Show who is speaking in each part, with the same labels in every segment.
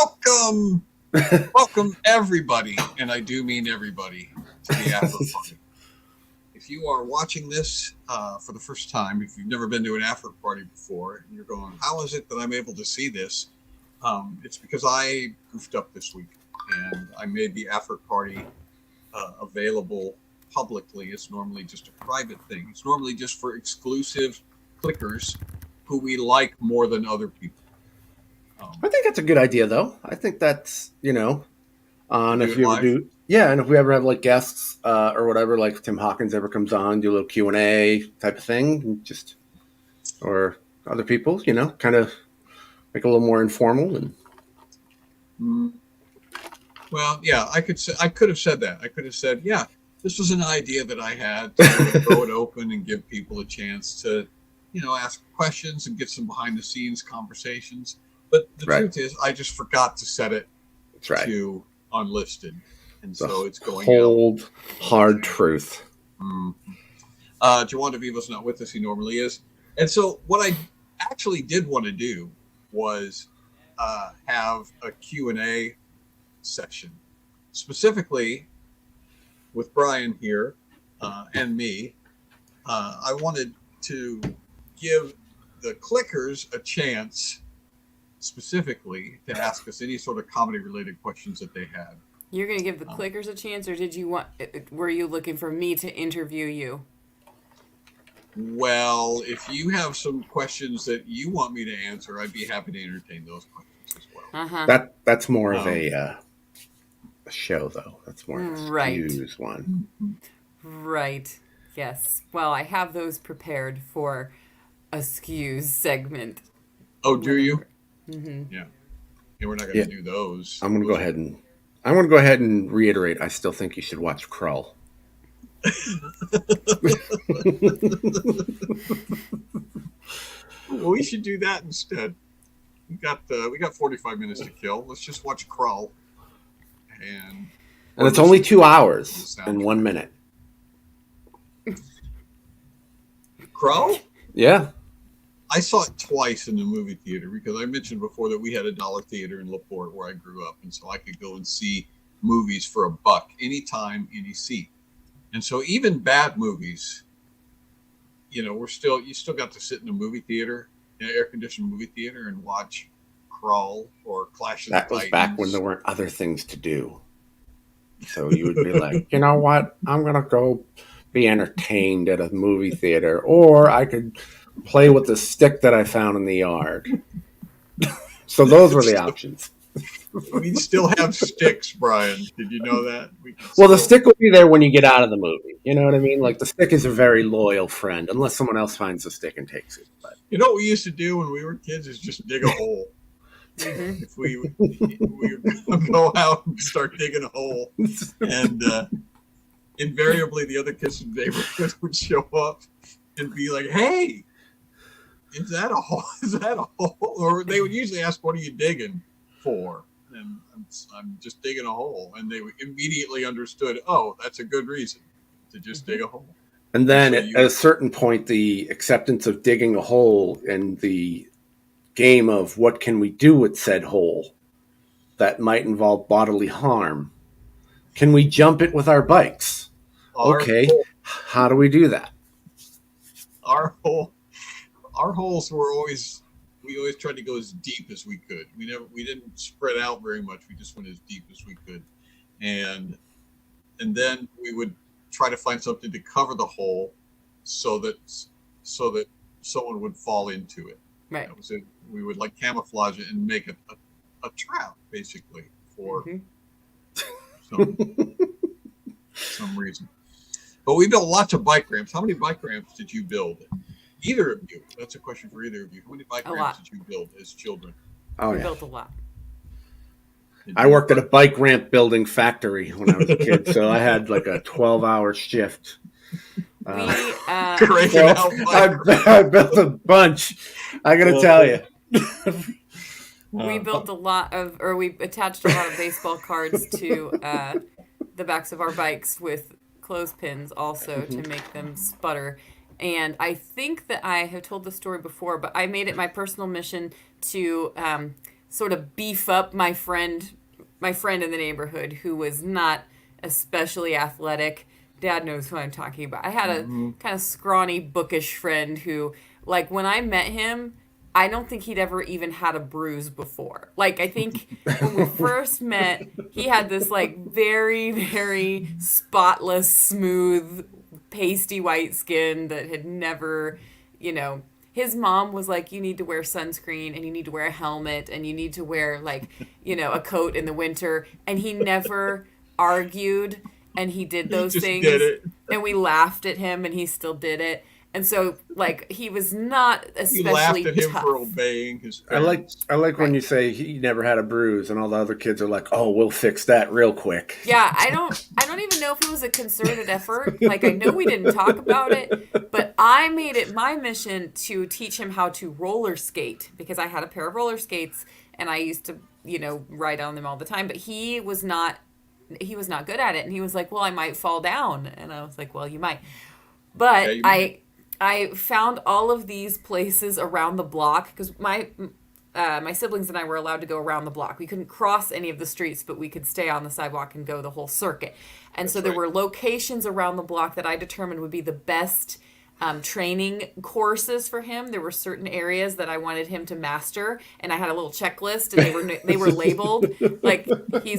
Speaker 1: Welcome, welcome everybody, and I do mean everybody, to the Afert Party. If you are watching this for the first time, if you've never been to an Afert Party before, and you're going, how is it that I'm able to see this? It's because I goofed up this week, and I made the Afert Party available publicly. It's normally just a private thing. It's normally just for exclusive clickers who we like more than other people.
Speaker 2: I think that's a good idea, though. I think that's, and if
Speaker 1: it
Speaker 2: you ever
Speaker 1: live?
Speaker 2: do, yeah, and if we ever have like guests or whatever, like Tim Hawkins ever comes on, do a little Q&A type of thing, or other people, kind of make it a little more informal. And
Speaker 1: Well, yeah, I could have said that. I could have said, yeah, this was an idea that I had to throw it open and give people a chance to, ask questions and get some behind the scenes conversations. But the truth is, I just forgot to set it to unlisted, and so it's going
Speaker 2: cold, hard truth.
Speaker 1: Jawan DeVivo's not with us; he normally is. And so, what I actually did want to do was have a Q&A session, specifically with Brian here and me. I wanted to give the clickers a chance specifically to ask us any sort of comedy related questions that they had.
Speaker 3: You're going to give the clickers a chance, or were you looking for me to interview you?
Speaker 1: Well, if you have some questions that you want me to answer, I'd be happy to entertain those questions as well.
Speaker 3: Uh-huh.
Speaker 2: That's more of a show, though. That's more of a news one.
Speaker 3: Right. Yes. Well, I have those prepared for a skews segment.
Speaker 1: Oh, do you?
Speaker 3: Mm-hmm.
Speaker 1: Yeah. And we're not going to do those.
Speaker 2: I'm going to go ahead and reiterate. I still think you should watch Krull.
Speaker 1: Well, we should do that instead. We got 45 minutes to kill. Let's just watch Krull. And
Speaker 2: it's only 2 hours and 1 minute.
Speaker 1: Krull?
Speaker 2: Yeah.
Speaker 1: I saw it twice in the movie theater because I mentioned before that we had a dollar theater in LaPorte where I grew up, and so I could go and see movies for $1 anytime, any seat. And so even bad movies, you still got to sit in a movie theater, in an air-conditioned movie theater, and watch Krull or Clash of the Titans.
Speaker 2: That was back when there weren't other things to do. So you would be like, you know what? I'm going to go be entertained at a movie theater, or I could play with the stick that I found in the yard. So those were the options.
Speaker 1: We still have sticks, Brian. Did you know that?
Speaker 2: The stick will be there when you get out of the movie. You know what I mean? Like, the stick is a very loyal friend, unless someone else finds the stick and takes it. But
Speaker 1: you know what we used to do when we were kids is just dig a hole. If we would go out and start digging a hole, and invariably the other kids in the neighborhood would show up and be like, "Hey, is that a hole? Is that a hole?" Or they would usually ask, "What are you digging for?" And I'm just digging a hole, and they immediately understood. Oh, that's a good reason to just dig a hole.
Speaker 2: And then at a certain point, the acceptance of digging a hole and the game of what can we do with said hole that might involve bodily harm. Can we jump it with our bikes? How do we do that?
Speaker 1: Our holes were always, we always tried to go as deep as we could. We didn't spread out very much. We just went as deep as we could. And then we would try to find something to cover the hole so that someone would fall into it.
Speaker 3: Right.
Speaker 1: That was it. We would like camouflage it and make a trap basically for some reason. But we built lots of bike ramps. How many bike ramps did you build? Either of you. That's a question for either of you. How many bike ramps did you build as children?
Speaker 2: Oh,
Speaker 3: we built a lot.
Speaker 2: I worked at a bike ramp building factory when I was a kid, so I had like a 12-hour shift.
Speaker 1: I
Speaker 2: built a bunch. I gotta tell you.
Speaker 3: We built we attached a lot of baseball cards to the backs of our bikes with clothespins also to make them sputter. And I think that I have told the story before, but I made it my personal mission to sort of beef up my friend in the neighborhood who was not especially athletic. Dad knows who I'm talking about. I had a kind of scrawny, bookish friend who, like, when I met him, I don't think he'd ever even had a bruise before. Like, I think when we first met, he had this, like, very, very spotless, smooth, pasty white skin that had never, you know, his mom was like, you need to wear sunscreen and you need to wear a helmet and you need to wear, like, you know, a coat in the winter. And he never argued, and he did those things. Did it. And we laughed at him, and he still did it. And so, like, he was not especially
Speaker 1: You laughed at him
Speaker 3: tough.
Speaker 1: for obeying his parents.
Speaker 2: I like when you say he never had a bruise, and all the other kids are like, "Oh, we'll fix that real quick."
Speaker 3: Yeah, I don't even know if it was a concerted effort. Like, I know we didn't talk about it, but I made it my mission to teach him how to roller skate, because I had a pair of roller skates and I used to, you know, ride on them all the time. But he was not good at it, and he was like, "Well, I might fall down," and I was like, "Well, you might." But yeah, I found all of these places around the block, because my siblings and I were allowed to go around the block. We couldn't cross any of the streets, but we could stay on the sidewalk and go the whole circuit. And so there were locations around the block that I determined would be the best training courses for him. There were certain areas that I wanted him to master, and I had a little checklist, and they were labeled. Like, he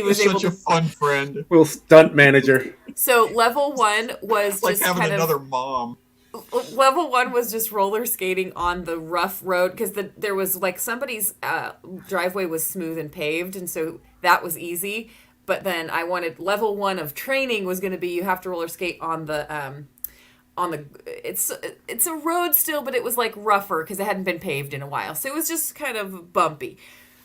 Speaker 3: was
Speaker 1: such a fun friend.
Speaker 2: Little stunt manager.
Speaker 3: So level 1 was
Speaker 1: like
Speaker 3: just
Speaker 1: having
Speaker 3: kind
Speaker 1: another
Speaker 3: of,
Speaker 1: mom.
Speaker 3: Level 1 was just roller skating on the rough road, because there was, like, somebody's driveway was smooth and paved, and so that was easy. But then I wanted level 1 of training was going to be, you have to roller skate on the it's a road still, but it was like rougher because it hadn't been paved in a while, so it was just kind of bumpy.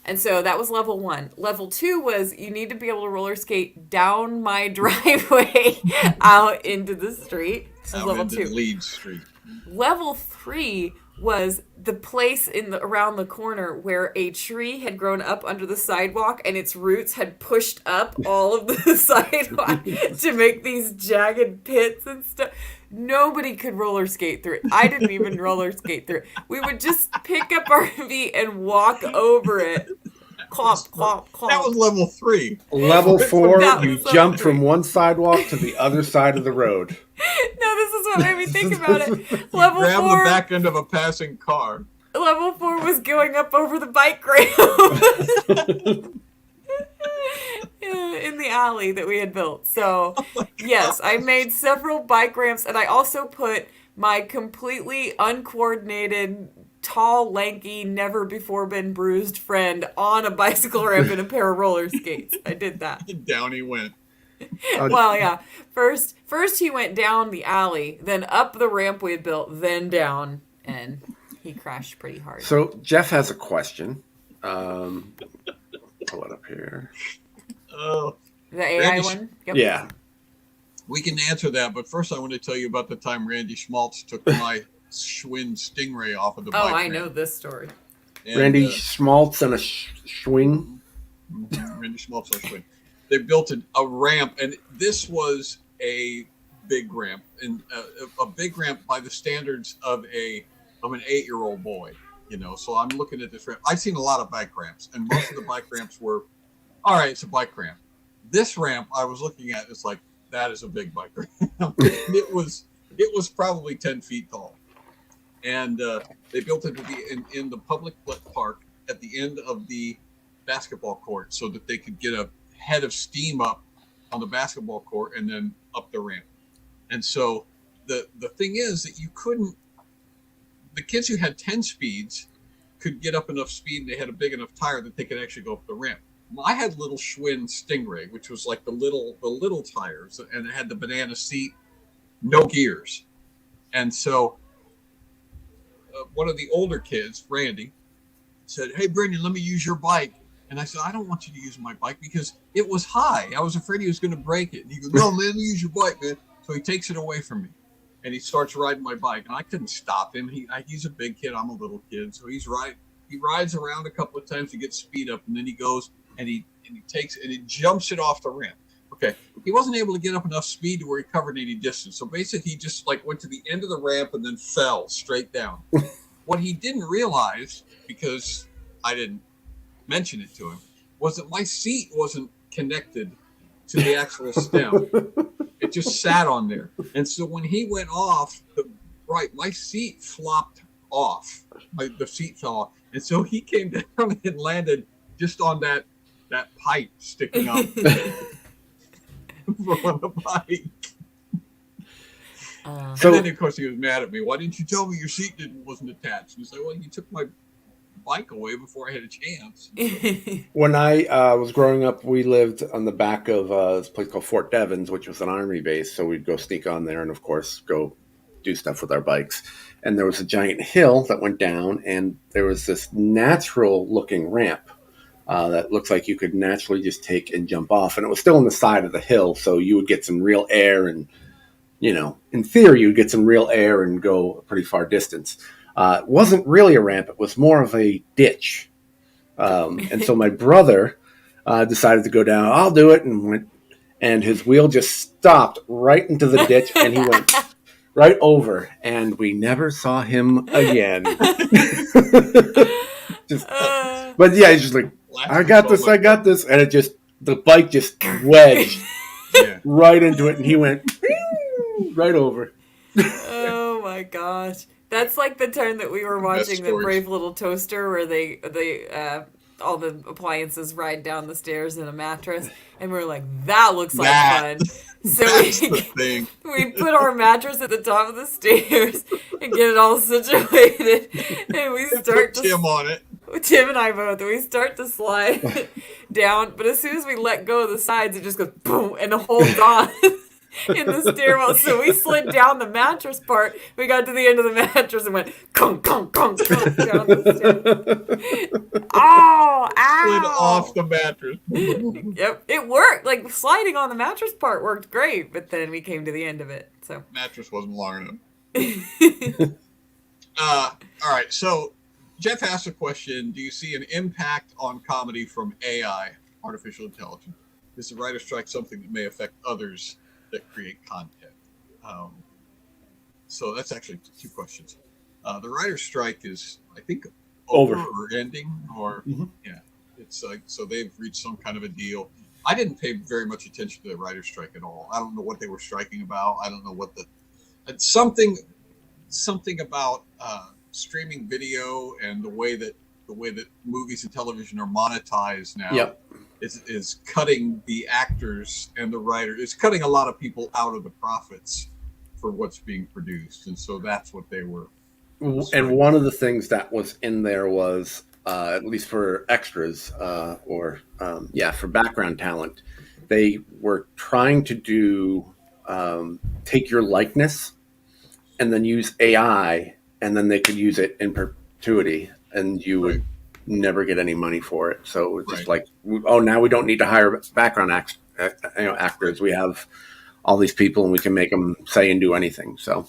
Speaker 3: And so that was level 1. Level 2 was, you need to be able to roller skate down my driveway out into the street.
Speaker 1: Out
Speaker 3: level
Speaker 1: into
Speaker 3: 2.
Speaker 1: Lead Street.
Speaker 3: Level 3 was the place around the corner where a tree had grown up under the sidewalk, and its roots had pushed up all of the sidewalk to make these jagged pits and stuff. Nobody could roller skate through it. I didn't even roller skate through it. We would just pick up our feet and walk over it. Clomp, clomp, clomp.
Speaker 1: That was level 3.
Speaker 2: Level 4, you jumped
Speaker 3: 3.
Speaker 2: from one sidewalk to the other side of the road.
Speaker 3: No, this is what made me think about it. Level
Speaker 1: Grab
Speaker 3: 4.
Speaker 1: the back end of a passing car.
Speaker 3: Level 4 was going up over the bike ramp. In the alley that we had built. So, yes, I made several bike ramps, and I also put my completely uncoordinated, tall, lanky, never before been bruised friend on a bicycle ramp in a pair of roller skates. I did that.
Speaker 1: Down he went.
Speaker 3: Well, yeah. First he went down the alley, then up the ramp we had built, then down, and he crashed pretty hard.
Speaker 2: So Jeff has a question. Pull it up here.
Speaker 1: Oh,
Speaker 3: the AI one? Yep.
Speaker 2: Yeah.
Speaker 1: We can answer that, but first I want to tell you about the time Randy Schmaltz took my Schwinn Stingray off of the bike.
Speaker 3: Oh, I know this story.
Speaker 2: And, Randy Schmaltz and a Schwinn.
Speaker 1: Randy Schmaltz on Schwinn. They built a ramp, and this was a big ramp, and a big ramp by the standards of an 8-year-old boy. You know, so I'm looking at this ramp. I've seen a lot of bike ramps, and most of the bike ramps were, all right, it's a bike ramp. This ramp I was looking at, it's like, that is a big bike ramp. It was probably 10 feet tall. And they built it in the public park at the end of the basketball court so that they could get a head of steam up on the basketball court and then up the ramp. And so the thing is that the kids who had 10 speeds could get up enough speed, and they had a big enough tire that they could actually go up the ramp. I had little Schwinn Stingray, which was like the little tires, and it had the banana seat, no gears. And so one of the older kids, Randy, said, "Hey, Brendan, let me use your bike." And I said, "I don't want you to use my bike because it was high. I was afraid he was going to break it." And he goes, "No, man, let me use your bike, man." So he takes it away from me, and he starts riding my bike. And I couldn't stop him. He's a big kid. I'm a little kid. So he rides around a couple of times to get speed up, and then he goes and he jumps it off the ramp. Okay, he wasn't able to get up enough speed to where he covered any distance. So basically, he just like went to the end of the ramp and then fell straight down. What he didn't realize, because I didn't mention it to him, was that my seat wasn't connected to the actual stem. It just sat on there. And so when he went off, my seat flopped off. The seat fell off. And so he came down and landed just on that pipe sticking up from the bike. And then, of course, he was mad at me. Why didn't you tell me your seat wasn't attached? He said, well, you took my bike away before I had a chance.
Speaker 2: When I was growing up, we lived on the back of this place called Fort Devens, which was an army base. So we'd go sneak on there and, of course, go do stuff with our bikes. And there was a giant hill that went down, and there was this natural-looking ramp that looks like you could naturally just take and jump off. And it was still on the side of the hill, so you would get some real air and, in theory, you would get some real air and go a pretty far distance. It wasn't really a ramp. It was more of a ditch. And so my brother decided to go down. I'll do it. And his wheel just stopped right into the ditch, and he went right over. And we never saw him again. But yeah, he's just like, I got this. And the bike just wedged right into it. And he went right over.
Speaker 3: Oh my gosh. That's like the time that we were watching the Brave Little Toaster, where they all the appliances ride down the stairs in a mattress, and we were like, that looks like fun. So we put our mattress at the top of the stairs and get it all situated, and we start
Speaker 1: Tim on it.
Speaker 3: Tim and I both. We start to slide down, but as soon as we let go of the sides, it just goes boom and holds on. In the stairwell, so we slid down the mattress part. We got to the end of the mattress and went conk, conk, conk, conk down the stairs. Oh, ow!
Speaker 1: Slid off the mattress.
Speaker 3: Yep, it worked. Like sliding on the mattress part worked great, but then we came to the end of it. So
Speaker 1: mattress wasn't long enough. All right, so Jeff asked a question: do you see an impact on comedy from AI, artificial intelligence? Is the writer's strike something that may affect others that create content? So that's actually two questions. The writer's strike is, I think, over or ending, or it's like, so they've reached some kind of a deal. I didn't pay very much attention to the writer's strike at all. I don't know what they were striking about. I don't know what something about streaming video and the way that movies and television are monetized now.
Speaker 2: Yep.
Speaker 1: Is cutting the actors and the writer. It's cutting a lot of people out of the profits for what's being produced, and so that's what they were.
Speaker 2: And one of the things that was in there was, at least for extras for background talent, they were trying to do take your likeness and then use AI, and then they could use it in perpetuity, and you would never get any money for it. So it was just like, oh, now we don't need to hire background actors. We have all these people, and we can make them say and do anything. So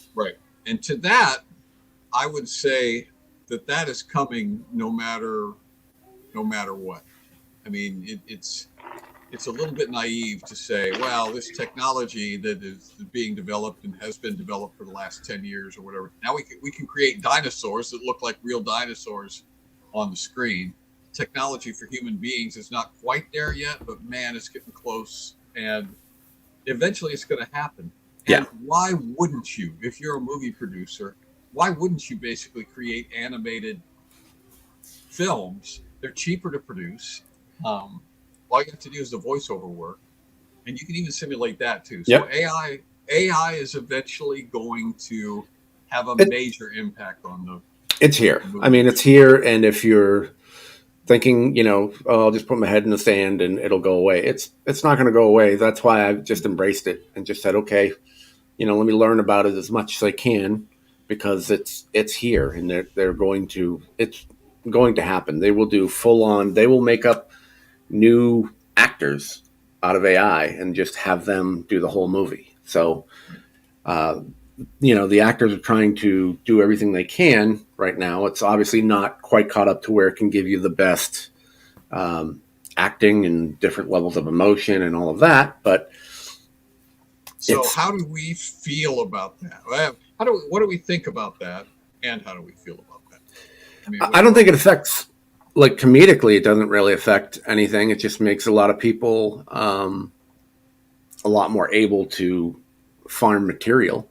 Speaker 1: and to that, I would say that is coming no matter what. I mean, it's a little bit naive to say, well, this technology that is being developed and has been developed for the last 10 years or whatever. Now we can create dinosaurs that look like real dinosaurs on the screen. Technology for human beings is not quite there yet, but man, it's getting close, and eventually it's going to happen. And why wouldn't you, if you're a movie producer, why wouldn't you basically create animated films? They're cheaper to produce. All you have to do is the voiceover work, and you can even simulate that too. So AI is eventually going to have a major impact on the.
Speaker 2: It's here. I mean, it's here, and if you're thinking, I'll just put my head in the sand and it'll go away, it's not going to go away. That's why I've just embraced it and just said, okay, let me learn about it as much as I can, because it's here, and it's going to happen. They will do full on. They will make up new actors out of AI and just have them do the whole movie. So, the actors are trying to do everything they can right now. It's obviously not quite caught up to where it can give you the best acting and different levels of emotion and all of that. But
Speaker 1: so, how do we feel about that? What do we think about that, and how do we feel about that?
Speaker 2: I don't think it affects like comedically, it doesn't really affect anything. It just makes a lot of people a lot more able to farm material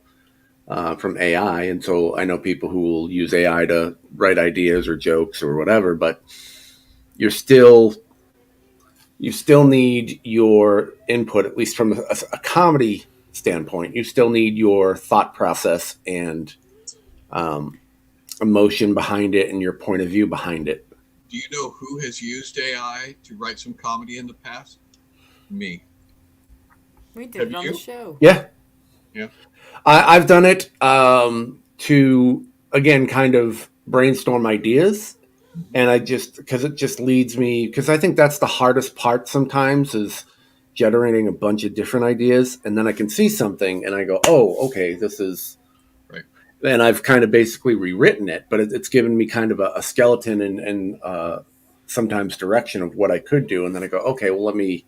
Speaker 2: from AI. And so I know people who will use AI to write ideas or jokes or whatever, but you still need your input, at least from a comedy standpoint. You still need your thought process and emotion behind it and your point of view behind it.
Speaker 1: Do you know who has used AI to write some comedy in the past? Me.
Speaker 3: We did it on the show.
Speaker 2: Yeah.
Speaker 1: Yeah.
Speaker 2: I've done it to, again, kind of brainstorm ideas. And because it just leads me, because I think that's the hardest part sometimes is generating a bunch of different ideas. And then I can see something and I go, oh, okay, this is,
Speaker 1: right.
Speaker 2: And I've kind of basically rewritten it, but it's given me kind of a skeleton and sometimes direction of what I could do. And then I go, okay, well, let me,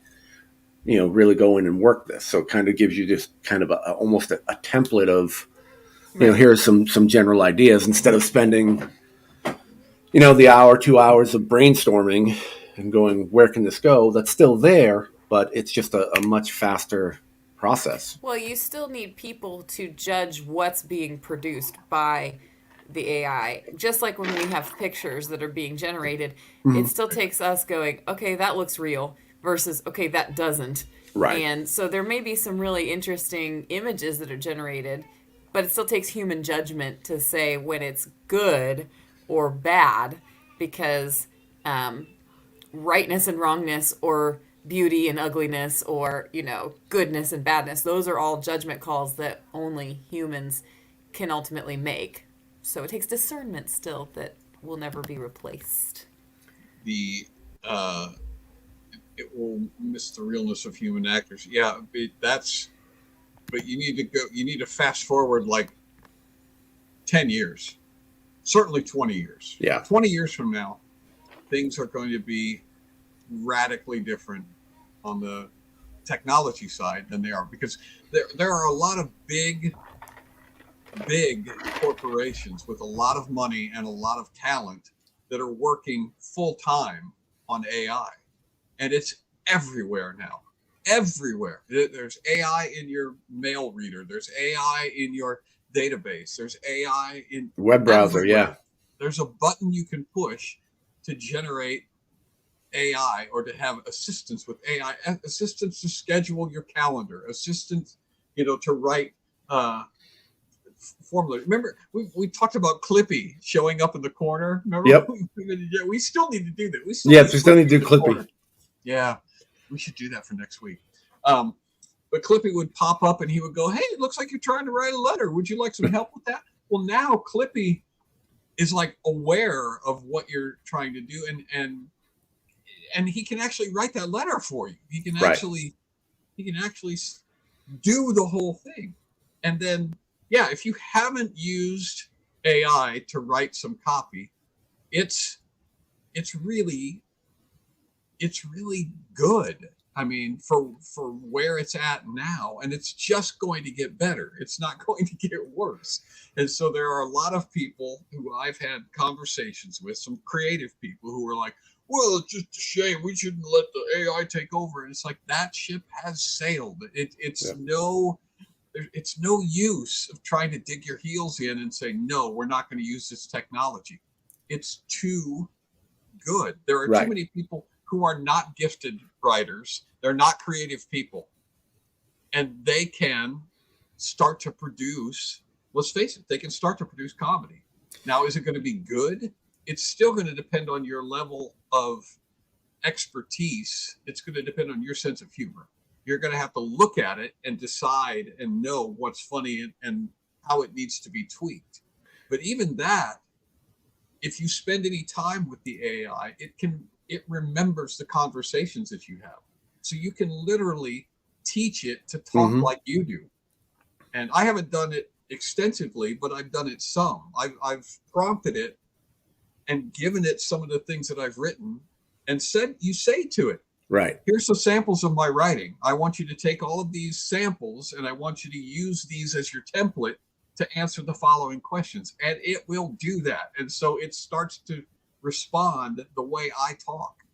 Speaker 2: really go in and work this. So it kind of gives you this kind of almost a template of, here are some general ideas instead of spending, the hour, 2 hours of brainstorming and going, where can this go? That's still there, but it's just a much faster process.
Speaker 3: Well, you still need people to judge what's being produced by the AI. Just like when we have pictures that are being generated, it still takes us going, okay, that looks real versus, okay, that doesn't.
Speaker 2: Right.
Speaker 3: And so there may be some really interesting images that are generated, but it still takes human judgment to say when it's good or bad, because rightness and wrongness, or beauty and ugliness, or goodness and badness, those are all judgment calls that only humans can ultimately make. So it takes discernment still that will never be replaced.
Speaker 1: It will miss the realness of human actors. Yeah, but you need to fast forward like 10 years. Certainly 20 years.
Speaker 2: Yeah.
Speaker 1: 20 years from now, things are going to be radically different on the technology side than they are, because there are a lot of big corporations with a lot of money and a lot of talent that are working full time on AI, and it's everywhere now. Everywhere. There's AI in your mail reader. There's AI in your database. There's AI in
Speaker 2: web browser.
Speaker 1: Everywhere.
Speaker 2: Yeah.
Speaker 1: There's a button you can push to generate AI, or to have assistance with AI, assistance to schedule your calendar, assistance, to write formula. Remember, we talked about Clippy showing up in the corner. Remember?
Speaker 2: Yep.
Speaker 1: We still need to do that. We still
Speaker 2: need to do Clippy.
Speaker 1: Corner. Yeah, we should do that for next week. But Clippy would pop up and he would go, "Hey, it looks like you're trying to write a letter. Would you like some help with that?" Well, now Clippy is like aware of what you're trying to do, and he can actually write that letter for you. He can actually do the whole thing. And then, yeah, if you haven't used AI to write some copy, it's really good. I mean, for where it's at now, and it's just going to get better. It's not going to get worse. And so there are a lot of people who I've had conversations with, some creative people who are like, well, it's just a shame. We shouldn't let the AI take over. And it's like, that ship has sailed. It's no use of trying to dig your heels in and say, no, we're not going to use this technology. It's too good. There are too many people who are not gifted writers. They're not creative people. And they can start to produce, let's face it, they can start to produce comedy. Now, is it going to be good? It's still going to depend on your level of expertise. It's going to depend on your sense of humor. You're going to have to look at it and decide and know what's funny and how it needs to be tweaked. But even that, if you spend any time with the AI, it remembers the conversations that you have. So you can literally teach it to talk like you do. And I haven't done it extensively, but I've done it some. I've prompted it and given it some of the things that I've written and said, you say to it,
Speaker 2: right,
Speaker 1: here's some samples of my writing. I want you to take all of these samples and I want you to use these as your template to answer the following questions. And it will do that. And so it starts to respond the way I talk.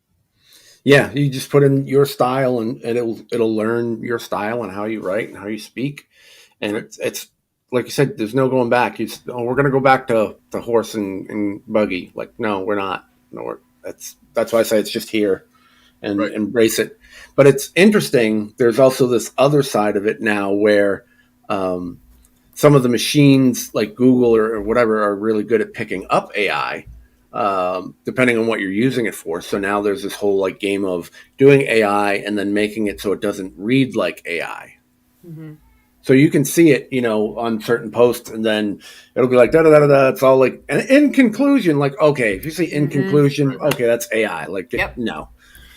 Speaker 2: Yeah, you just put in your style, and it'll learn your style and how you write and how you speak. And it's like you said, there's no going back. We're going to go back to horse and buggy. Like, no, we're not. No, that's why I say it's just here, and embrace it. But it's interesting. There's also this other side of it now where some of the machines like Google or whatever are really good at picking up AI. Depending on what you're using it for. So now there's this whole like game of doing AI and then making it so it doesn't read like AI. Mm-hmm. So you can see it, on certain posts, and then it'll be like da da da da. It's all like, and in conclusion, like, okay, if you see in conclusion, okay, that's AI. Like, no.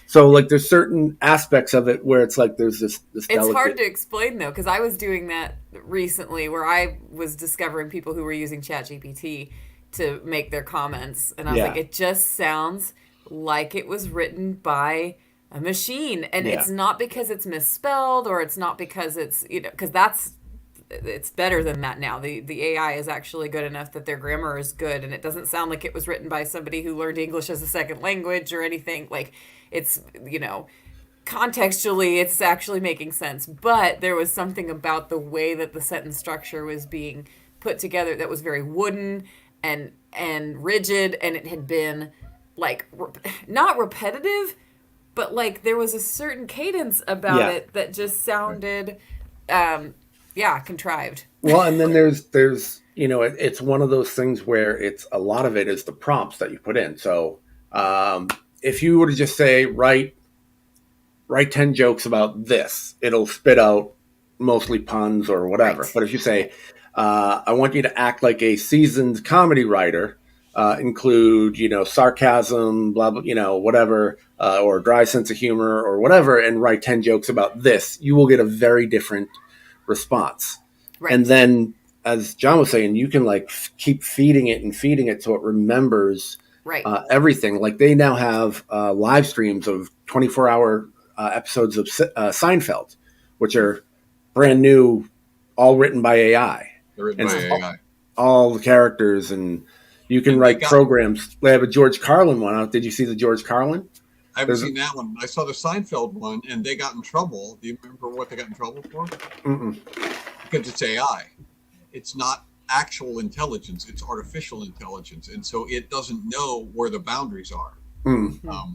Speaker 2: So like, there's certain aspects of it where it's like there's this.
Speaker 3: It's hard to explain though, because I was doing that recently, where I was discovering people who were using ChatGPT to make their comments, and I was like, it just sounds like it was written by a machine, and it's not because it's misspelled, or it's not because it's because it's better than that now. The AI is actually good enough that their grammar is good, and it doesn't sound like it was written by somebody who learned English as a second language or anything. Like, it's contextually it's actually making sense, but there was something about the way that the sentence structure was being put together that was very wooden and rigid, and it had been like not repetitive, but like there was a certain cadence about it that just sounded contrived.
Speaker 2: Well, and then there's it's one of those things where it's a lot of it is the prompts that you put in. So if you were to just say write 10 jokes about this, it'll spit out mostly puns or whatever. Right. But if you say I want you to act like a seasoned comedy writer, include, sarcasm, blah, blah, whatever, or dry sense of humor or whatever, and write 10 jokes about this, you will get a very different response. Right. And then, as John was saying, you can like keep feeding it so it remembers everything. Like they now have live streams of 24-hour episodes of Seinfeld, which are brand new, all written by AI.
Speaker 1: They're written by AI.
Speaker 2: All the characters, and you can write programs. They have a George Carlin one out. Did you see the George Carlin?
Speaker 1: I haven't seen that one. I saw the Seinfeld one, and they got in trouble. Do you remember what they got in trouble for?
Speaker 2: Mm-mm.
Speaker 1: Because it's AI. It's not actual intelligence. It's artificial intelligence. And so it doesn't know where the boundaries are.
Speaker 2: Mm-hmm.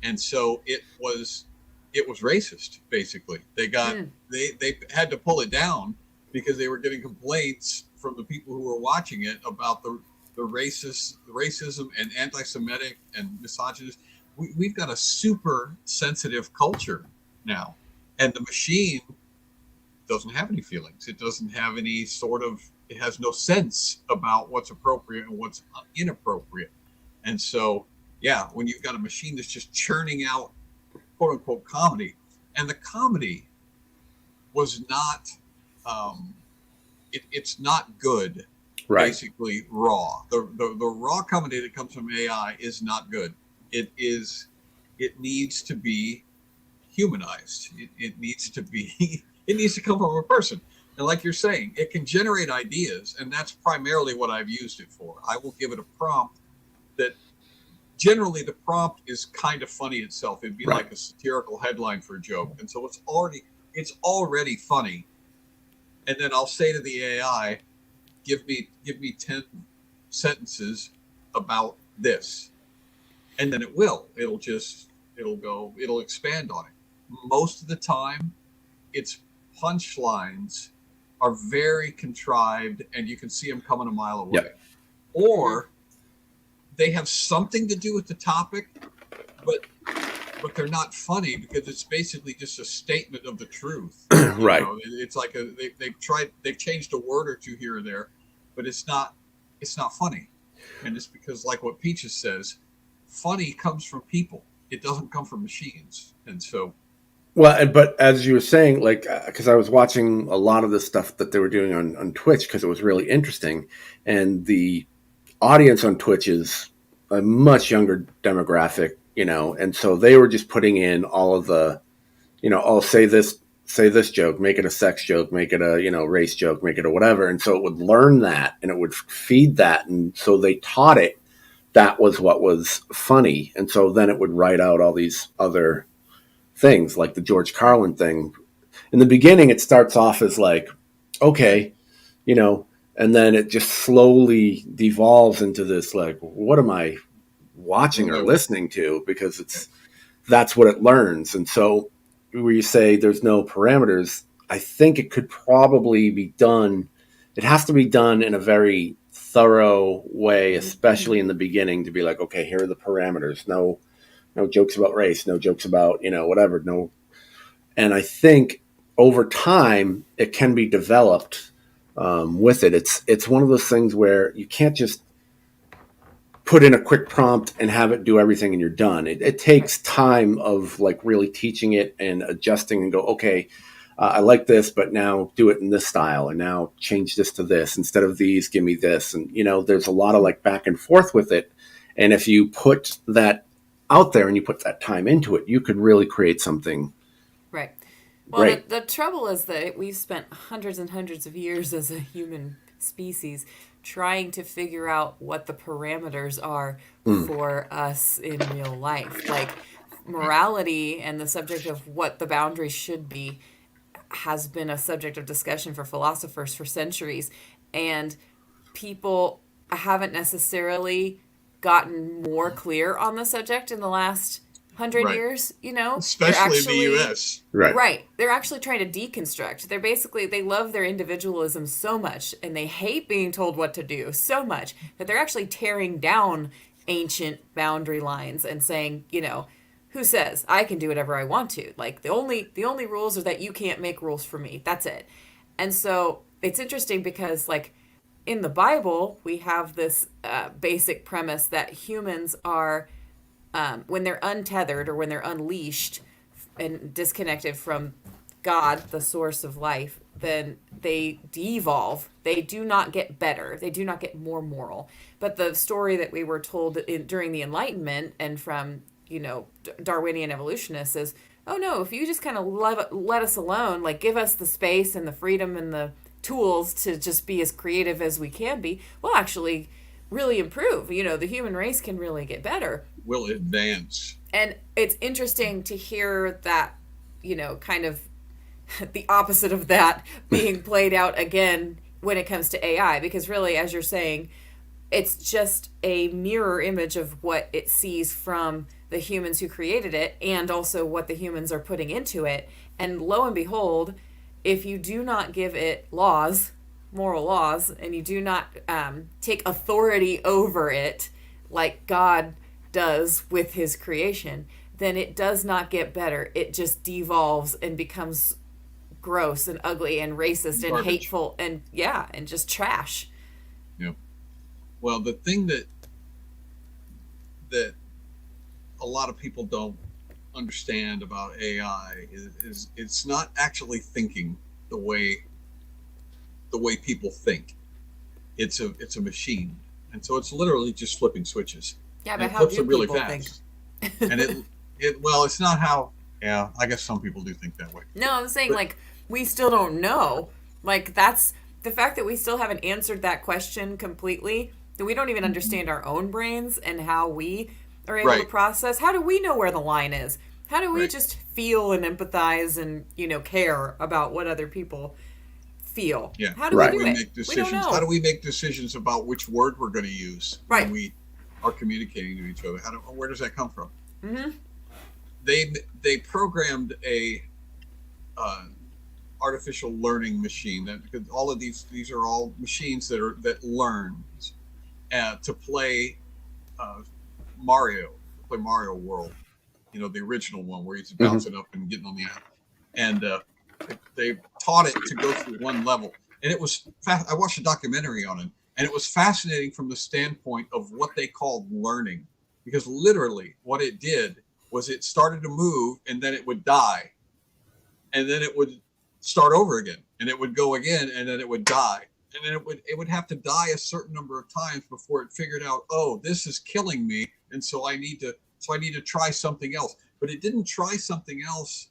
Speaker 1: And so it was racist, basically. They had to pull it down because they were getting complaints from the people who were watching it about the racism and anti-Semitic and misogynist. We've got a super sensitive culture now, and the machine doesn't have any feelings. It doesn't have any it has no sense about what's appropriate and what's inappropriate. And so, when you've got a machine that's just churning out quote unquote comedy, and the comedy was not, it's not good. Right. Basically raw. The raw comedy that comes from AI is not good. It needs to be humanized. It needs to come from a person. And like you're saying, it can generate ideas, and that's primarily what I've used it for. I will give it a prompt that generally the prompt is kind of funny itself. It'd be like a satirical headline for a joke. And so it's already funny. And then I'll say to the AI, give me 10 sentences about this. And then it'll expand on it. Most of the time, its punchlines are very contrived, and you can see them coming a mile away. Yep. Or they have something to do with the topic, but they're not funny because it's basically just a statement of the truth.
Speaker 2: Right.
Speaker 1: It's like they've changed a word or two here or there, but it's not funny. And it's because, like what Peaches says, funny comes from people. It doesn't come from machines. And so,
Speaker 2: well, but as you were saying, like, because I was watching a lot of the stuff that they were doing on Twitch because it was really interesting, and the audience on Twitch is a much younger demographic, and so they were just putting in all of the, say this joke, make it a sex joke, make it a, race joke, make it a whatever. And so it would learn that, and it would feed that. And so they taught it that was what was funny. And so then it would write out all these other things, like the George Carlin thing. In the beginning, it starts off as like, okay, you know, and then it just slowly devolves into this, like, what am I watching or listening to? Because that's what it learns. And so where you say there's no parameters, I think it could probably be done. It has to be done in a very thorough way, especially in the beginning, to be like, okay, here are the parameters. No jokes about race, no jokes about, whatever. No. And I think over time it can be developed with it. It's one of those things where you can't just put in a quick prompt and have it do everything and you're done. It takes time of like really teaching it and adjusting and go, okay, I like this, but now do it in this style, and now change this to this instead of these, give me this. And, there's a lot of like back and forth with it. And if you put that out there and you put that time into it, you could really create something.
Speaker 3: Right. Well, the trouble is that we've spent hundreds and hundreds of years as a human species trying to figure out what the parameters are for us in real life. Like morality and the subject of what the boundaries should be has been a subject of discussion for philosophers for centuries. And people haven't necessarily gotten more clear on the subject in the last 100 years,
Speaker 1: especially in the U.S.
Speaker 3: Right. They're actually trying to deconstruct. They love their individualism so much, and they hate being told what to do so much that they're actually tearing down ancient boundary lines and saying, who says I can do whatever I want to? Like the only rules are that you can't make rules for me. That's it. And so it's interesting because like in the Bible, we have this basic premise that humans are, when they're untethered or when they're unleashed and disconnected from God, the source of life, then they devolve. They do not get better. They do not get more moral. But the story that we were told during the Enlightenment and from, Darwinian evolutionists is, oh no, if you just kind of let us alone, like give us the space and the freedom and the tools to just be as creative as we can be, we'll actually really improve. The human race can really get better.
Speaker 1: Will advance.
Speaker 3: And it's interesting to hear that, kind of the opposite of that being played out again when it comes to AI, because really, as you're saying, it's just a mirror image of what it sees from the humans who created it and also what the humans are putting into it. And lo and behold, if you do not give it laws, moral laws, and you do not take authority over it like God does with his creation, then it does not get better. It just devolves and becomes gross and ugly and racist and hateful and just trash.
Speaker 1: Yeah. Well, the thing that a lot of people don't understand about AI is it's not actually thinking the way people think. It's a machine, and so it's literally just flipping switches.
Speaker 3: Yeah, but how do
Speaker 1: really
Speaker 3: people
Speaker 1: fast. Think? And it's not how. Yeah, I guess some people do think that way.
Speaker 3: No, I'm saying like we still don't know. Like that's the fact that we still haven't answered that question completely. That we don't even understand our own brains and how we are able to process. How do we know where the line is? How do we just feel and empathize and care about what other people feel?
Speaker 1: Yeah.
Speaker 3: How do we do it?
Speaker 1: Make decisions? We don't know. How do we make decisions about which word we're going to use when we are communicating to each other? Where does that come from?
Speaker 3: Mm-hmm.
Speaker 1: They programmed a artificial learning machine because all of these are all machines that learn to play Mario World. The original one where he's bouncing up and getting on the app. And they taught it to go through one level. And it was I watched a documentary on it, and it was fascinating from the standpoint of what they called learning. Because literally what it did was it started to move, and then it would die. And then it would start over again. And it would go again, and then it would die. And then it would have to die a certain number of times before it figured out, oh, this is killing me, and so I need to try something else. But it didn't try something else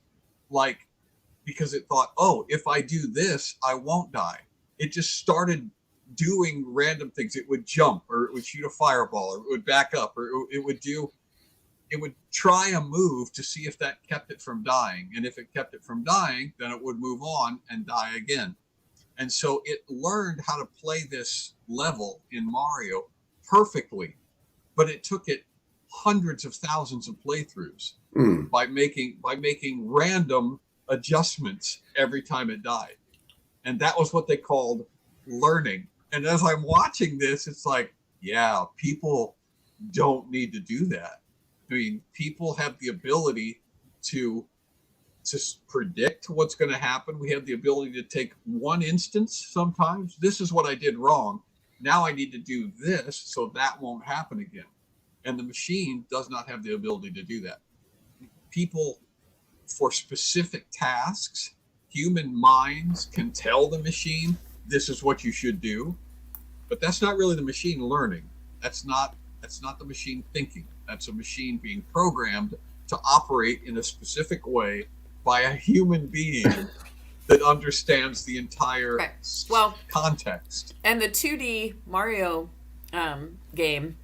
Speaker 1: because it thought, oh, if I do this, I won't die. It just started doing random things. It would jump, or it would shoot a fireball, or it would back up, or it would try a move to see if that kept it from dying. And if it kept it from dying, then it would move on and die again. And so it learned how to play this level in Mario perfectly, but it took it hundreds of thousands of playthroughs by making random adjustments every time it died. And that was what they called learning. And as I'm watching this, it's like, yeah, people don't need to do that. I mean, people have the ability to predict what's going to happen. We have the ability to take one instance sometimes. This is what I did wrong. Now I need to do this so that won't happen again. And the machine does not have the ability to do that. People, for specific tasks, human minds can tell the machine, this is what you should do. But that's not really the machine learning. That's not the machine thinking. That's a machine being programmed to operate in a specific way by a human being that understands the entire context.
Speaker 3: And the 2D Mario game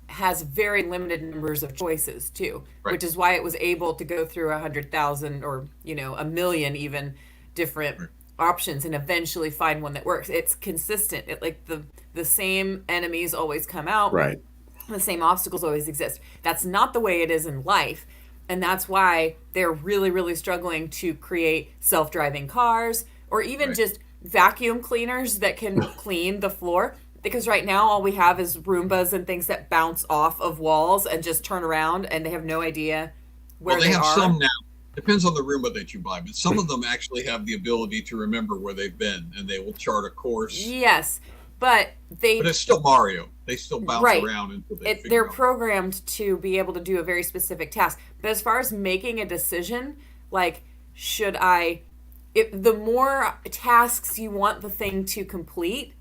Speaker 3: has very limited numbers of choices too, which is why it was able to go through 100,000 or 1 million even different options and eventually find one that works. It's consistent. The same enemies always come out.
Speaker 2: Right.
Speaker 3: The same obstacles always exist. That's not the way it is in life. And that's why they're really, really struggling to create self-driving cars or even just vacuum cleaners that can clean the floor. Because right now all we have is Roombas and things that bounce off of walls and just turn around, and they have no idea where they are.
Speaker 1: Well, they have some now. Depends on the Roomba that you buy, but some of them actually have the ability to remember where they've been, and they will chart a course.
Speaker 3: Yes, but
Speaker 1: it's still Mario. They still bounce around until
Speaker 3: they're programmed to be able to do a very specific task. But as far as making a decision, like, the more tasks you want the thing to complete,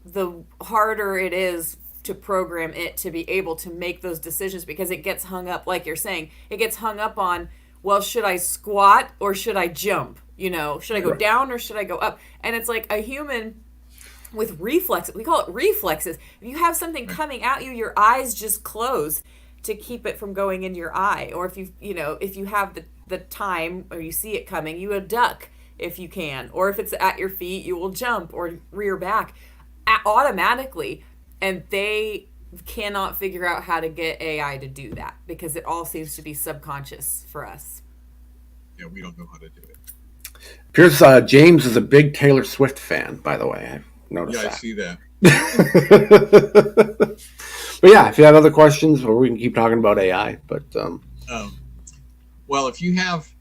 Speaker 3: the harder it is to program it to be able to make those decisions, because it gets hung up, like you're saying, it gets hung up on, well, should I squat or should I jump? Should I go down or should I go up? And it's like a human with reflexes. We call it reflexes. If you have something coming at you, your eyes just close to keep it from going into your eye. Or if you have the time or you see it coming, you will duck if you can. Or if it's at your feet, you will jump or rear back automatically. And they cannot figure out how to get AI to do that because it all seems to be subconscious for us.
Speaker 1: Yeah, we don't know how to do it.
Speaker 2: Appears James is a big Taylor Swift fan, by the way. I noticed that.
Speaker 1: I see that.
Speaker 2: But yeah, if you have other questions, or we can keep talking about AI. But
Speaker 1: well, if you have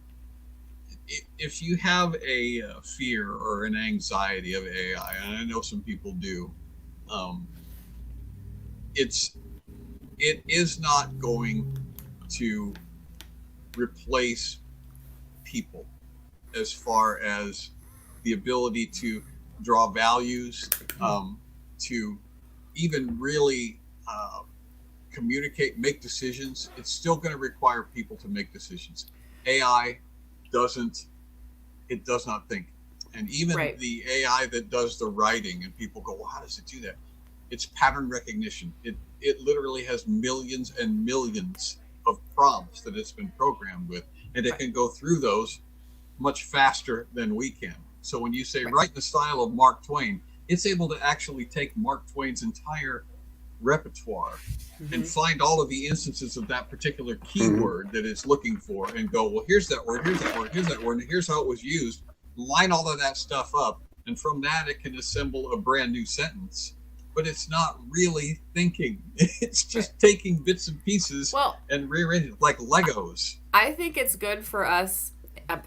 Speaker 1: a fear or an anxiety of AI, and I know some people do, it is not going to replace people as far as the ability to draw values, to even really communicate, make decisions. It's still going to require people to make decisions. AI does not think. And even the AI that does the writing, and people go, well, how does it do that? It's pattern recognition. It literally has millions and millions of prompts that it's been programmed with, and it can go through those much faster than we can. So when you say write in the style of Mark Twain, it's able to actually take Mark Twain's entire repertoire and find all of the instances of that particular keyword that it's looking for and go, well, here's that word, here's that word, here's that word, and here's how it was used. Line all of that stuff up, and from that it can assemble a brand new sentence. But it's not really thinking. It's just taking bits and pieces and rearranging like Legos.
Speaker 3: I think it's good for us.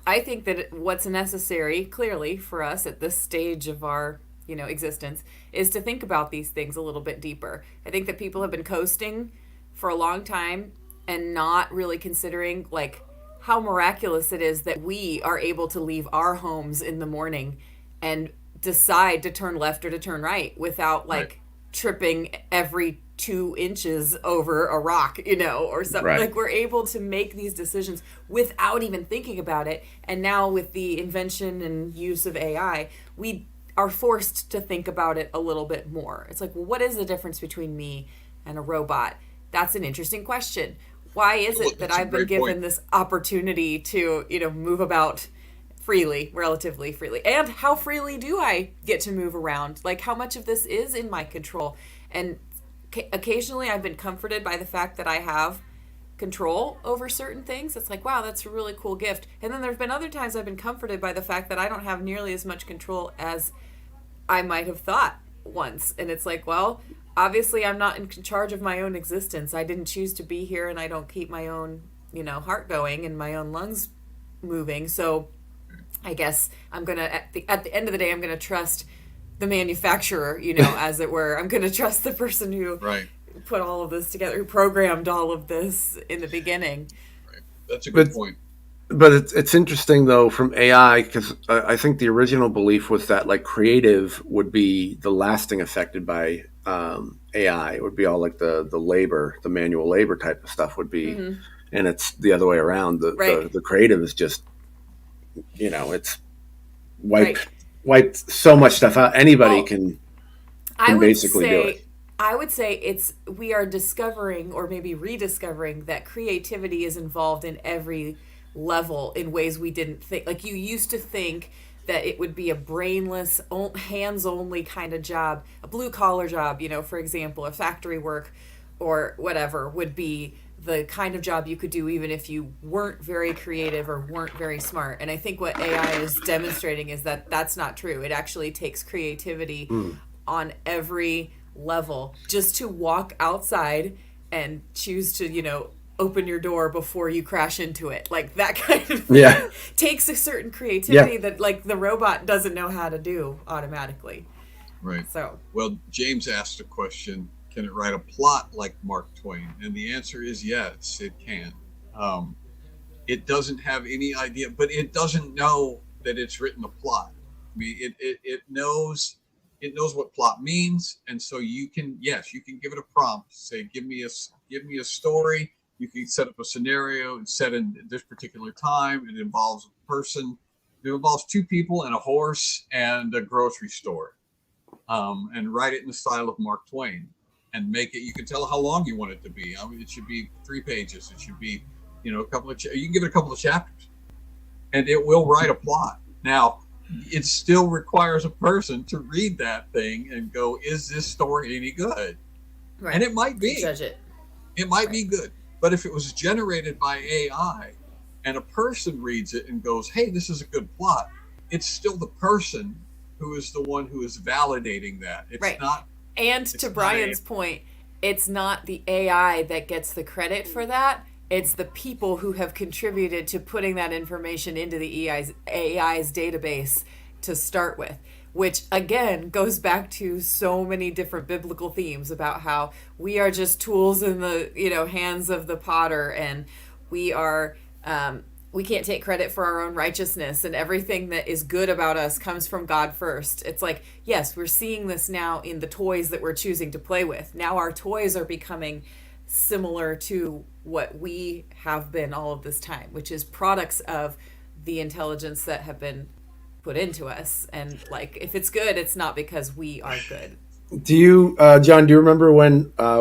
Speaker 3: I think that what's necessary, clearly, for us at this stage of our existence is to think about these things a little bit deeper. I think that people have been coasting for a long time and not really considering like how miraculous it is that we are able to leave our homes in the morning and decide to turn left or to turn right without tripping every 2 inches over a rock, or something. Like, we're able to make these decisions without even thinking about it. And now with the invention and use of AI, are forced to think about it a little bit more. It's like, well, what is the difference between me and a robot? That's an interesting question. Why is it that I've been given this opportunity to, move about freely, relatively freely? And how freely do I get to move around? Like, how much of this is in my control? And occasionally I've been comforted by the fact that I have control over certain things. It's like, wow, that's a really cool gift. And then there's been other times I've been comforted by the fact that I don't have nearly as much control as I might have thought once. And it's like, well, obviously I'm not in charge of my own existence. I didn't choose to be here, and I don't keep my own, heart going and my own lungs moving. So I guess I'm going to, at the end of the day, I'm going to trust the manufacturer, as it were. I'm going to trust the person who put all of this together, who programmed all of this in the beginning.
Speaker 1: Right. That's a good point.
Speaker 2: But it's interesting, though, from AI, because I think the original belief was that, like, creative would be the last thing affected by AI. It would be all like the labor, the manual labor type of stuff would be. Mm-hmm. And it's the other way around. The creative is just, it's wiped so much stuff out. Anybody can basically do it.
Speaker 3: I would say we are discovering, or maybe rediscovering, that creativity is involved in every level in ways we didn't think. Like, you used to think that it would be a brainless, hands-only kind of job, a blue-collar job, for example, a factory work or whatever would be the kind of job you could do even if you weren't very creative or weren't very smart. And I think what AI is demonstrating is that that's not true. It actually takes creativity on every level. Just to walk outside and choose to, open your door before you crash into it, like that kind of thing takes a certain creativity that, like, the robot doesn't know how to do automatically.
Speaker 1: Right.
Speaker 3: So,
Speaker 1: well, James asked a question: can it write a plot like Mark Twain? And the answer is yes, it can. It doesn't have any idea, but it doesn't know that it's written a plot. I mean, it knows what plot means, and so you can give it a prompt. Say, give me a story. You can set up a scenario and set in this particular time. It involves a person. It involves two people and a horse and a grocery store, and write it in the style of Mark Twain. And make it. You can tell how long you want it to be. I mean, it should be 3 pages. It should be, a couple of. You can give it a couple of chapters, and it will write a plot. Now, it still requires a person to read that thing and go, "Is this story any good?" Right. And it might be.
Speaker 3: Judge it.
Speaker 1: It might be good, but if it was generated by AI, and a person reads it and goes, "Hey, this is a good plot," it's still the person who is the one who is validating that. It's not.
Speaker 3: And to Brian's point, it's not the AI that gets the credit for that. It's the people who have contributed to putting that information into the AI's database to start with, which again goes back to so many different biblical themes about how we are just tools in the hands of the potter, and we are we can't take credit for our own righteousness, and everything that is good about us comes from God first. It's like, yes, we're seeing this now in the toys that we're choosing to play with. Now our toys are becoming similar to what we have been all of this time, which is products of the intelligence that have been put into us. And, like, if it's good, it's not because we are good.
Speaker 2: Do you, John, do you remember when I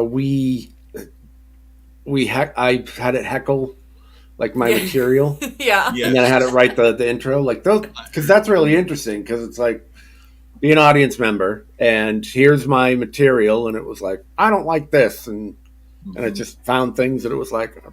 Speaker 2: had it heckle like my material?
Speaker 3: Yeah.
Speaker 2: And then I had it write the intro, like those, because that's really interesting, because it's like, be an audience member and here's my material, and it was like, I don't like this, and it just found things that it was like,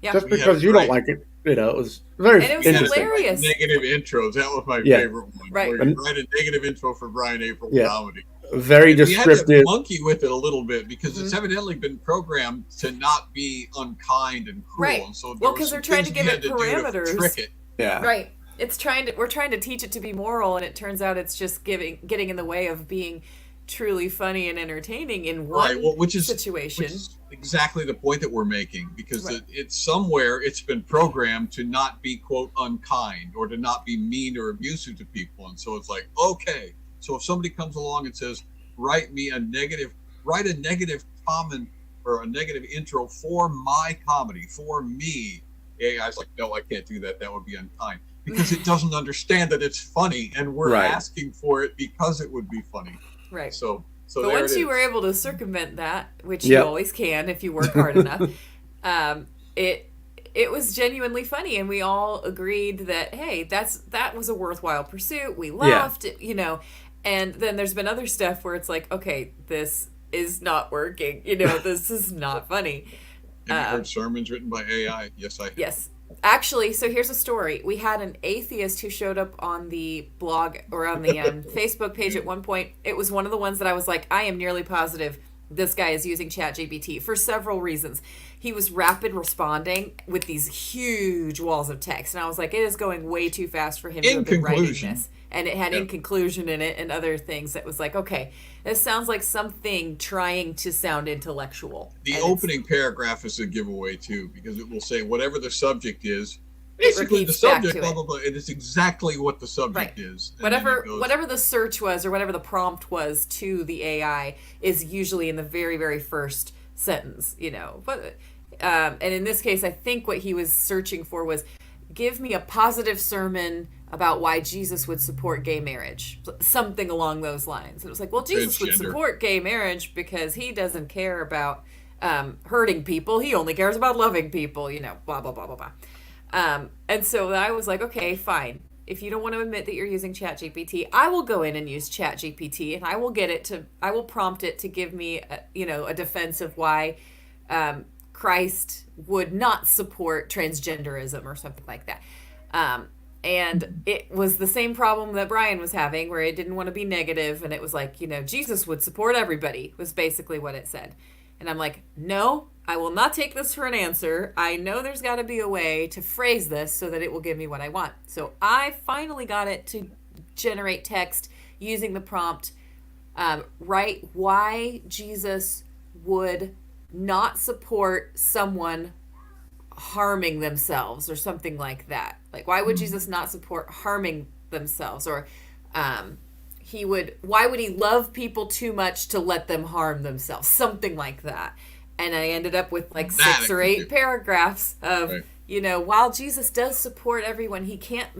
Speaker 2: just because you don't like it, it was very interesting.
Speaker 3: Hilarious.
Speaker 1: Negative intros, that was my favorite one.
Speaker 3: Right.
Speaker 1: Where you write a negative intro for Brian April comedy.
Speaker 2: Very descriptive.
Speaker 1: We had to monkey with it a little bit because it's evidently been programmed to not be unkind and cruel.
Speaker 3: Right.
Speaker 1: And so
Speaker 3: because they're trying to give it parameters.
Speaker 1: Trick it.
Speaker 2: Yeah.
Speaker 3: Right. We're trying to teach it to be moral, and it turns out it's just getting in the way of being truly funny and entertaining in one situation.
Speaker 1: Which is exactly the point that we're making, because it's somewhere it's been programmed to not be, quote, unkind, or to not be mean or abusive to people. And so it's like, okay, so if somebody comes along and says, write a negative comment or a negative intro for my comedy, for me, AI's like, no, I can't do that. That would be unkind. Because it doesn't understand that it's funny, and we're asking for it because it would be funny.
Speaker 3: Right.
Speaker 1: So
Speaker 3: but once you were able to circumvent that, which you always can if you work hard enough, it was genuinely funny, and we all agreed that, hey, that was a worthwhile pursuit. We laughed, you know. And then there's been other stuff where it's like, okay, this is not working. You know, this is not funny.
Speaker 1: Have you heard sermons written by AI? Yes, I have.
Speaker 3: Yes. Actually, so here's a story. We had an atheist who showed up on the blog or on the Facebook page at one point. It was one of the ones that I was like, I am nearly positive this guy is using ChatGPT for several reasons. He was rapid responding with these huge walls of text. And I was like, it is going way too fast for him to have been writing this. And it had in conclusion in it and other things that was like, okay, this sounds like something trying to sound intellectual.
Speaker 1: The opening paragraph is a giveaway too, because it will say whatever the subject is, basically the subject, blah, blah, blah. It is exactly what the subject is.
Speaker 3: Whatever the search was or whatever the prompt was to the AI is usually in the very, very first sentence, you know. But and in this case, I think what he was searching for was, give me a positive sermon about why Jesus would support gay marriage. Something along those lines. And it was like, well, Jesus would support gay marriage because he doesn't care about hurting people. He only cares about loving people, you know, blah, blah, blah, blah, blah. And so I was like, okay, fine. If you don't want to admit that you're using ChatGPT, I will go in and use ChatGPT, and I will prompt it to give me, a defense of why Christ would not support transgenderism or something like that. And it was the same problem that Brian was having, where it didn't want to be negative, and it was like, Jesus would support everybody, was basically what it said. And I'm like, no, I will not take this for an answer. I know there's got to be a way to phrase this so that it will give me what I want. So I finally got it to generate text using the prompt, write why Jesus would not support someone harming themselves or something like that. Like, why would Jesus not support harming themselves? Or why would he love people too much to let them harm themselves? Something like that. And I ended up with like 6 or 8 paragraphs of, while Jesus does support everyone, he cannot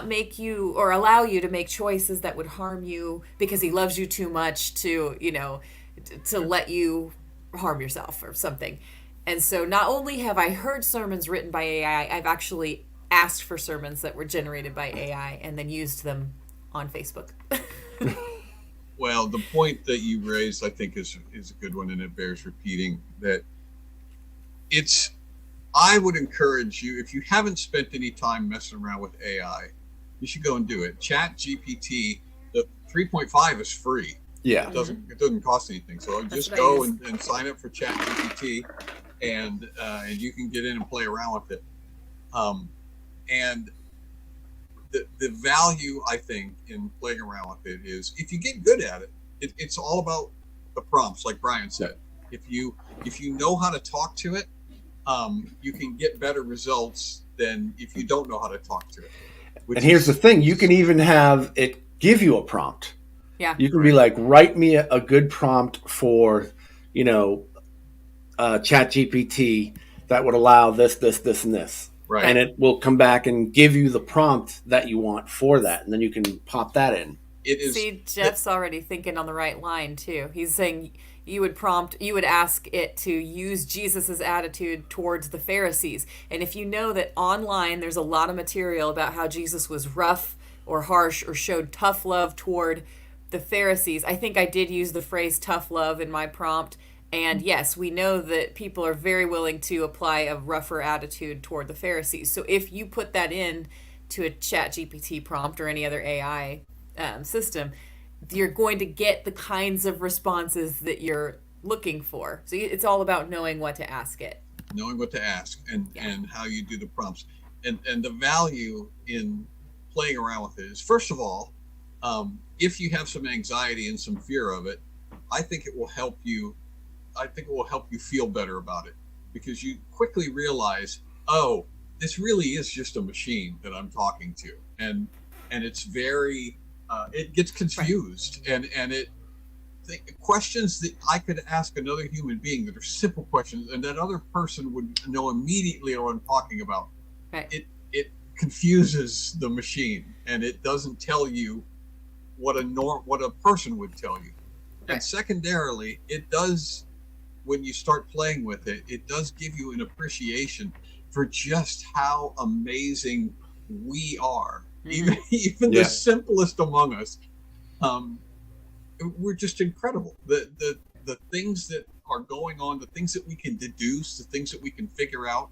Speaker 3: make you or allow you to make choices that would harm you because he loves you too much to let you harm yourself or something. And so not only have I heard sermons written by AI, I've actually asked for sermons that were generated by AI and then used them on Facebook.
Speaker 1: Well, the point that you raised, I think, is a good one, and it bears repeating. That I would encourage you, if you haven't spent any time messing around with AI, you should go and do it. ChatGPT, the 3.5 is free.
Speaker 2: Yeah,
Speaker 1: it doesn't cost anything. So just go and sign up for ChatGPT, and you can get in and play around with it. And the value, I think, in playing around with it is, if you get good at it, it's all about the prompts, like Brian said. If you know how to talk to it, you can get better results than if you don't know how to talk to it.
Speaker 2: And here's the thing: you can even have it give you a prompt.
Speaker 3: Yeah,
Speaker 2: you can be like, write me a good prompt for, ChatGPT that would allow this, and this.
Speaker 1: Right.
Speaker 2: And it will come back and give you the prompt that you want for that, and then you can pop that in.
Speaker 3: See, Jeff's already thinking on the right line too. He's saying you would ask it to use Jesus's attitude towards the Pharisees. And if you know that online there's a lot of material about how Jesus was rough or harsh or showed tough love toward the Pharisees, I think I did use the phrase tough love in my prompt. And yes, we know that people are very willing to apply a rougher attitude toward the Pharisees. So if you put that in to a ChatGPT prompt or any other AI system, you're going to get the kinds of responses that you're looking for. So it's all about knowing what to ask it.
Speaker 1: Knowing what to ask and how you do the prompts. And the value in playing around with it is, first of all, if you have some anxiety and some fear of it, I think it will help you feel better about it, because you quickly realize, oh, this really is just a machine that I'm talking to, and it's very it gets confused, and questions that I could ask another human being that are simple questions, and that other person would know immediately what I'm talking about.
Speaker 3: Right.
Speaker 1: It confuses the machine, and it doesn't tell you what a person would tell you.
Speaker 3: Right.
Speaker 1: And secondarily, it does, when you start playing with it, it does give you an appreciation for just how amazing we are. Even the simplest among us, we're just incredible. The things that are going on, the things that we can deduce, the things that we can figure out,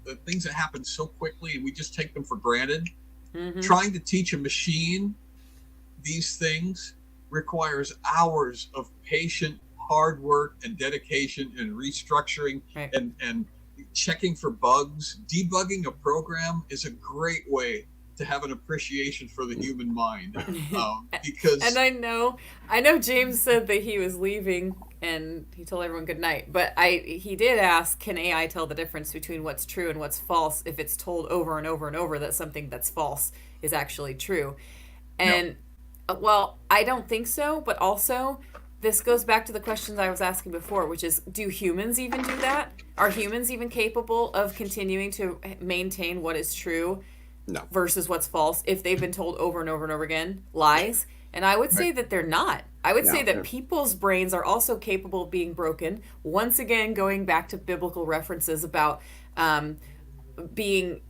Speaker 1: the things that happen so quickly and we just take them for granted. Trying to teach a machine these things requires hours of patient hard work and dedication and restructuring and checking for bugs. Debugging a program is a great way to have an appreciation for the human mind, because
Speaker 3: and I know James said that he was leaving and he told everyone good night, but he did ask, can AI tell the difference between what's true and what's false if it's told over and over and over that something that's false is actually true? And well, I don't think so, but also this goes back to the questions I was asking before, which is, do humans even do that? Are humans even capable of continuing to maintain what is true versus what's false if they've been told over and over and over again lies? And I would say that they're not. I would say that people's brains are also capable of being broken. Once again, going back to biblical references about being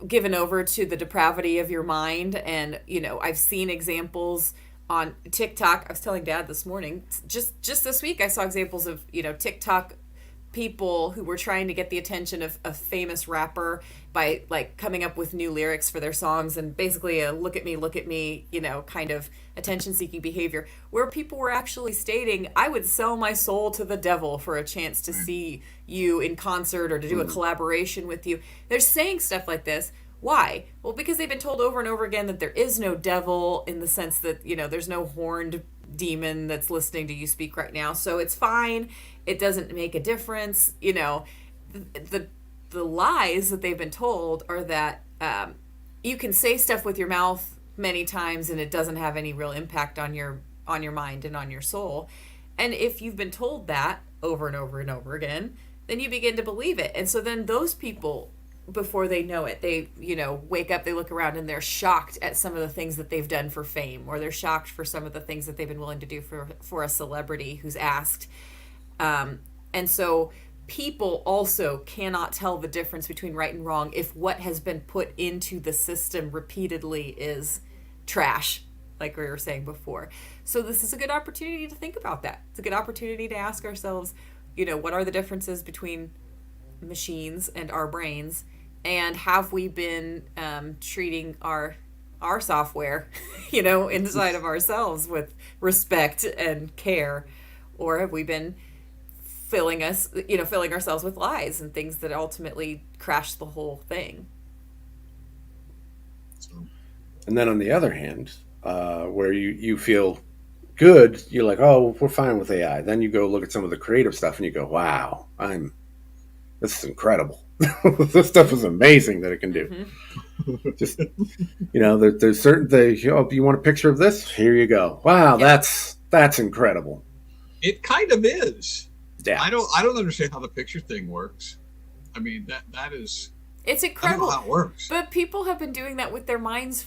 Speaker 3: given over to the depravity of your mind. And, I've seen examples on TikTok. I was telling Dad this morning, just this week, I saw examples of, TikTok people who were trying to get the attention of a famous rapper by coming up with new lyrics for their songs, and basically a look at me, kind of attention-seeking behavior, where people were actually stating, I would sell my soul to the devil for a chance to see you in concert or to do a collaboration with you. They're saying stuff like this. Why? Well, because they've been told over and over again that there is no devil, in the sense that, there's no horned demon that's listening to you speak right now. So it's fine. It doesn't make a difference. The lies that they've been told are that you can say stuff with your mouth many times and it doesn't have any real impact on your mind and on your soul. And if you've been told that over and over and over again, then you begin to believe it. And so then those people, before they know it, they wake up, they look around, and they're shocked at some of the things that they've done for fame, or they're shocked for some of the things that they've been willing to do for a celebrity who's asked. And so people also cannot tell the difference between right and wrong if what has been put into the system repeatedly is trash, like we were saying before. So this is a good opportunity to think about that. It's a good opportunity to ask ourselves, what are the differences between machines and our brains, and have we been treating our software, inside of ourselves with respect and care, or have we been filling ourselves with lies and things that ultimately crash the whole thing?
Speaker 2: And then on the other hand, where you feel good, you're like, oh, we're fine with AI. Then you go look at some of the creative stuff and you go, wow, this is incredible. This stuff is amazing that it can do. Just, there's certain things, if you want a picture of this, here you go. Wow, that's incredible.
Speaker 1: It kind of is.
Speaker 2: Yeah.
Speaker 1: I don't understand how the picture thing works. I mean, that is...
Speaker 3: It's incredible.
Speaker 1: I don't know how it works.
Speaker 3: But people have been doing that with their minds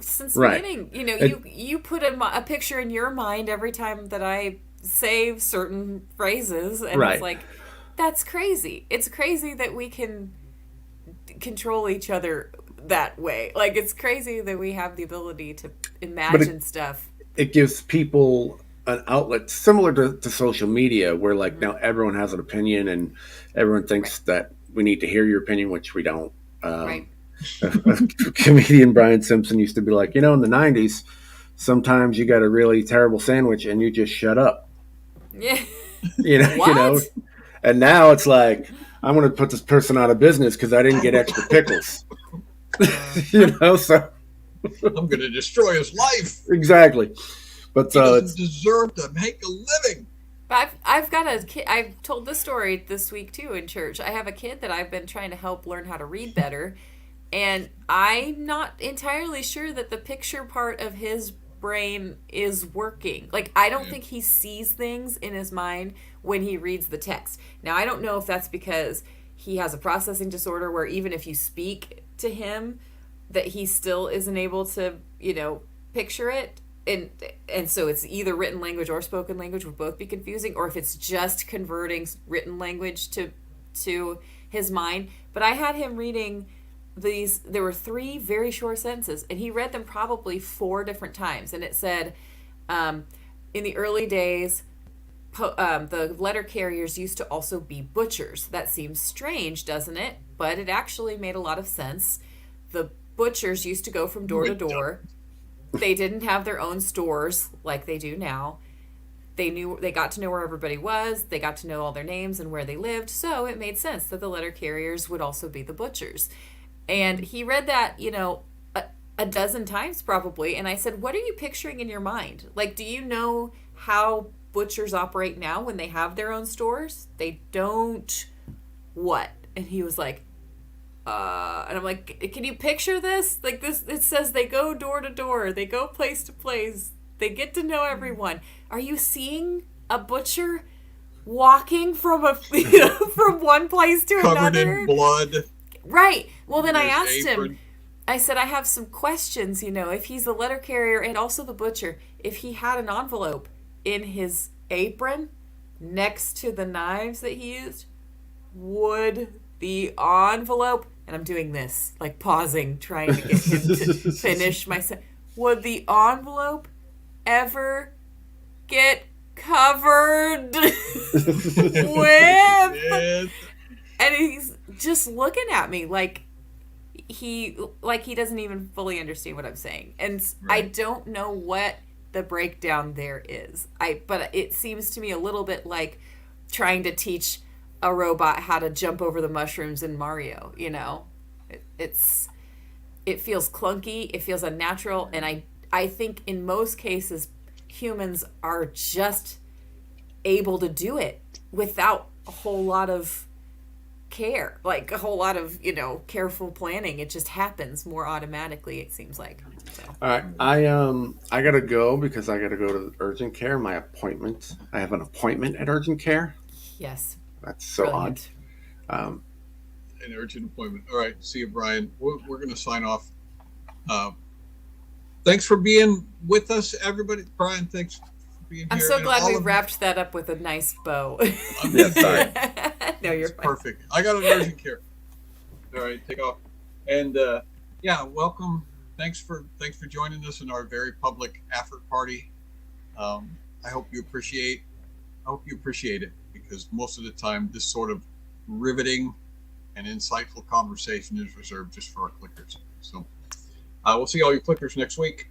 Speaker 3: since the beginning. You put a picture in your mind every time that I say certain phrases, and it's like, that's crazy. It's crazy that we can control each other that way. Like, it's crazy that we have the ability to imagine stuff.
Speaker 2: It gives people an outlet similar to social media, where now everyone has an opinion and everyone thinks that we need to hear your opinion, which we don't. Comedian Brian Simpson used to be like, in the 90s, sometimes you got a really terrible sandwich and you just shut up.
Speaker 3: Yeah.
Speaker 2: What? And now it's like, I'm going to put this person out of business because I didn't get extra pickles. So
Speaker 1: I'm going to destroy his life.
Speaker 2: Exactly. But
Speaker 1: he doesn't deserve to make a living.
Speaker 3: I've got a kid. I've told this story this week too in church. I have a kid that I've been trying to help learn how to read better, and I'm not entirely sure that the picture part of his brain is working. Like, I don't think he sees things in his mind when he reads the text. Now, I don't know if that's because he has a processing disorder where even if you speak to him, that he still isn't able to, picture it. And so it's either written language or spoken language would both be confusing, or if it's just converting written language to his mind. But I had him reading these. There were 3 very short sentences, and he read them probably 4 different times. And it said, in the early days, the letter carriers used to also be butchers. That seems strange, doesn't it? But it actually made a lot of sense. The butchers used to go from door to door. They didn't have their own stores like they do now. They got to know where everybody was. They got to know all their names and where they lived. So it made sense that the letter carriers would also be the butchers. And he read that, a dozen times probably. And I said, what are you picturing in your mind? Like, do you know how butchers operate now when they have their own stores? They don't. What? And he was like, and I'm like, can you picture this? Like this, it says they go door to door, they go place to place, they get to know everyone. Are you seeing a butcher walking from from one place to another?
Speaker 1: Covered in blood.
Speaker 3: Right. Well, then I asked him, I said, I have some questions, if he's the letter carrier and also the butcher, if he had an envelope in his apron next to the knives that he used, would the envelope, and I'm doing this, like pausing, trying to get him to finish my sentence, would the envelope ever get covered with? And he's just looking at me like he doesn't even fully understand what I'm saying. And I don't know what the breakdown there is. But it seems to me a little bit like trying to teach a robot how to jump over the mushrooms in Mario. It feels clunky, it feels unnatural, and I think in most cases humans are just able to do it without a whole lot of care, like a whole lot of careful planning. It just happens more automatically, it seems like. So.
Speaker 2: All right, I gotta go because I gotta go to urgent care. My appointment. I have an appointment at urgent care.
Speaker 3: Yes.
Speaker 2: That's so
Speaker 3: Brilliant.
Speaker 2: odd.
Speaker 1: An urgent appointment. All right, see you, Brian. We're going to sign off. Thanks for being with us, everybody. Brian, thanks for being here.
Speaker 3: I'm so glad we wrapped that up with a nice bow.
Speaker 2: Yeah, sorry.
Speaker 3: No, you're fine.
Speaker 1: Perfect. I got an urgent care. All right, take off. And welcome. Thanks for joining us in our very public Afert Party. I hope you appreciate it, because most of the time this sort of riveting and insightful conversation is reserved just for our clickers. So we'll see all you clickers next week.